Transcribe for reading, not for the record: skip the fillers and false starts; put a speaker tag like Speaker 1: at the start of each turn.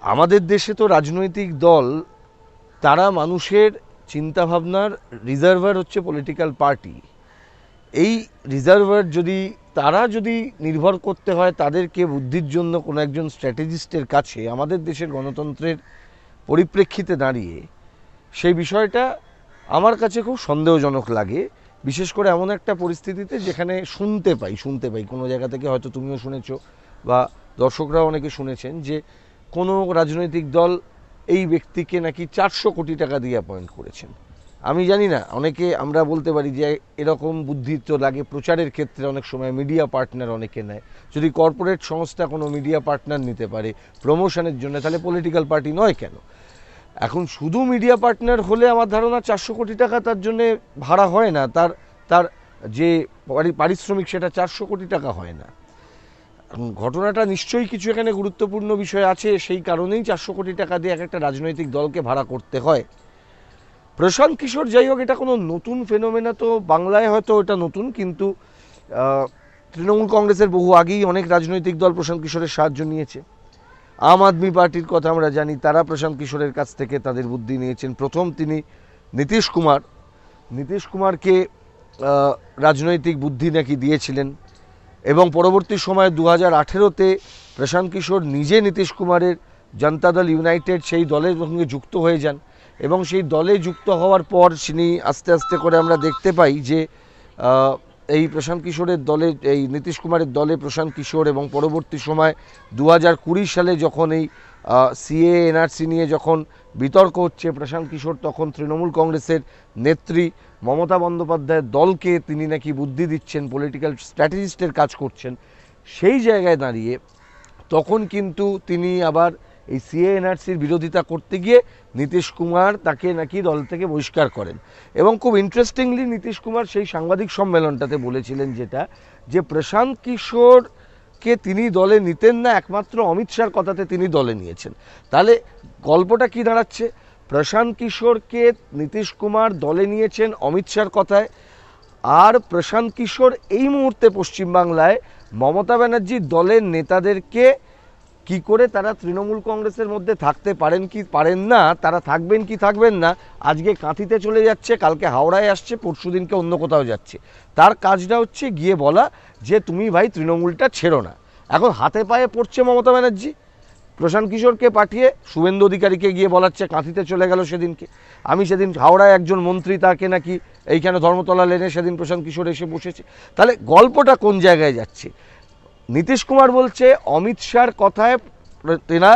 Speaker 1: আমাদের দেশে তো রাজনৈতিক দল তারা মানুষের চিন্তাভাবনার রিজার্ভার হচ্ছে পলিটিক্যাল পার্টি। এই রিজার্ভার তারা যদি নির্ভর করতে হয় তাদেরকে বুদ্ধির জন্য কোনো একজন স্ট্র্যাটেজিস্টের কাছে, আমাদের দেশের গণতন্ত্রের পরিপ্রেক্ষিতে দাঁড়িয়ে সেই বিষয়টা আমার কাছে খুব সন্দেহজনক লাগে। বিশেষ করে এমন একটা পরিস্থিতিতে যেখানে শুনতে পাই কোনো জায়গা থেকে, হয়তো তুমিও শুনেছো বা দর্শকরাও অনেকে শুনেছেন, যে কোনো রাজনৈতিক দল এই ব্যক্তিকে নাকি 400 কোটি টাকা দিয়ে অ্যাপয়েন্ট করেছেন। আমি জানি না, অনেকে আমরা বলতে পারি যে এরকম বুদ্ধি তো লাগে প্রচারের ক্ষেত্রে, অনেক সময় মিডিয়া পার্টনার অনেকে নেয়। যদি কর্পোরেট সংস্থা কোনো মিডিয়া পার্টনার নিতে পারে প্রমোশনের জন্য, তাহলে পলিটিক্যাল পার্টি নয় কেন? এখন শুধু মিডিয়া পার্টনার হলে আমার ধারণা 400 কোটি টাকা তার জন্যে ভাড়া হয় না, তার যে পারিশ্রমিক সেটা 400 কোটি টাকা হয় না। ঘটনাটা নিশ্চয়ই কিছু এখানে গুরুত্বপূর্ণ বিষয় আছে, সেই কারণেই 400 কোটি টাকা দিয়ে একটা রাজনৈতিক দলকে ভাড়া করতে হয়। প্রশান্ত কিশোর যাই হোক, এটা কোনো নতুন ফেনোমেনা তো বাংলায় হয়তো এটা নতুন, কিন্তু তৃণমূল কংগ্রেসের বহু আগেই অনেক রাজনৈতিক দল প্রশান্ত কিশোরের সাহায্য নিয়েছে। আম আদমি পার্টির কথা আমরা জানি, তারা প্রশান্ত কিশোরের কাছ থেকে তাদের বুদ্ধি নিয়েছেন। প্রথম তিনি নীতিশ কুমারকে রাজনৈতিক বুদ্ধি নাকি দিয়েছিলেন, এবং পরবর্তী সময়ে 2018-তে প্রশান্ত কিশোর নিজে নীতিশ কুমারের জনতা দল ইউনাইটেড সেই দলের সঙ্গে যুক্ত হয়ে যান, এবং সেই দলে যুক্ত হওয়ার পর তিনি আস্তে আস্তে করে আমরা দেখতে পাই যে এই প্রশান্ত কিশোরের দলে, এই নীতিশ কুমারের দলে প্রশান্ত কিশোর, এবং পরবর্তী সময় 2020 সালে যখন এই সিএ এনআরসি নিয়ে যখন বিতর্ক হচ্ছে, প্রশান্ত কিশোর তখন তৃণমূল কংগ্রেসের নেত্রী মমতা বন্দ্যোপাধ্যায়ের দলকে তিনি নাকি বুদ্ধি দিচ্ছেন, পলিটিক্যাল স্ট্র্যাটেজিস্টের কাজ করছেন। সেই জায়গায় দাঁড়িয়ে তখন কিন্তু তিনি আবার এই সিএ এনআরসির বিরোধিতা করতে গিয়ে নীতিশ কুমার তাকে নাকি দল থেকে বহিষ্কার করেন। এবং খুব ইন্টারেস্টিংলি নীতিশ কুমার সেই সাংবাদিক সম্মেলনটাতে বলেছিলেন যেটা, যে প্রশান্ত কিশোরকে তিনি দলে নিতেন না, একমাত্র অমিত শাহর কথাতে তিনি দলে নিয়েছেন। তাহলে গল্পটা কি দাঁড়াচ্ছে? প্রশান্ত কিশোরকে নীতিশ কুমার দলে নিয়েছেন অমিত শাহর কথায়, আর প্রশান্ত কিশোর এই মুহূর্তে পশ্চিমবাংলায় মমতা ব্যানার্জির দলের নেতাদেরকে কি করে তারা তৃণমূল কংগ্রেসের মধ্যে থাকতে পারেন কি পারেন না, তারা থাকবেন কি থাকবেন না, আজকে কাঁথিতে চলে যাচ্ছে, কালকে হাওড়ায় আসছে, পরশুদিনকে অন্য কোথাও যাচ্ছে, তার কাজটা হচ্ছে গিয়ে বলা যে তুমি ভাই তৃণমূলটা ছেড়ো না। এখন হাতে পায়ে পড়ছে মমতা ব্যানার্জি, প্রশান্ত কিশোরকে পাঠিয়ে শুভেন্দু অধিকারীকে গিয়ে বলাচ্ছে, কাঁথিতে চলে গেল সেদিনকে। আমি সেদিন হাওড়ায় একজন মন্ত্রী, তাকে নাকি এইখানে ধর্মতলা লেনে সেদিন প্রশান্ত কিশোর এসে বসেছে। তাহলে গল্পটা কোন জায়গায় যাচ্ছে? নীতিশ কুমার বলছে অমিত শাহর কথায় তেনা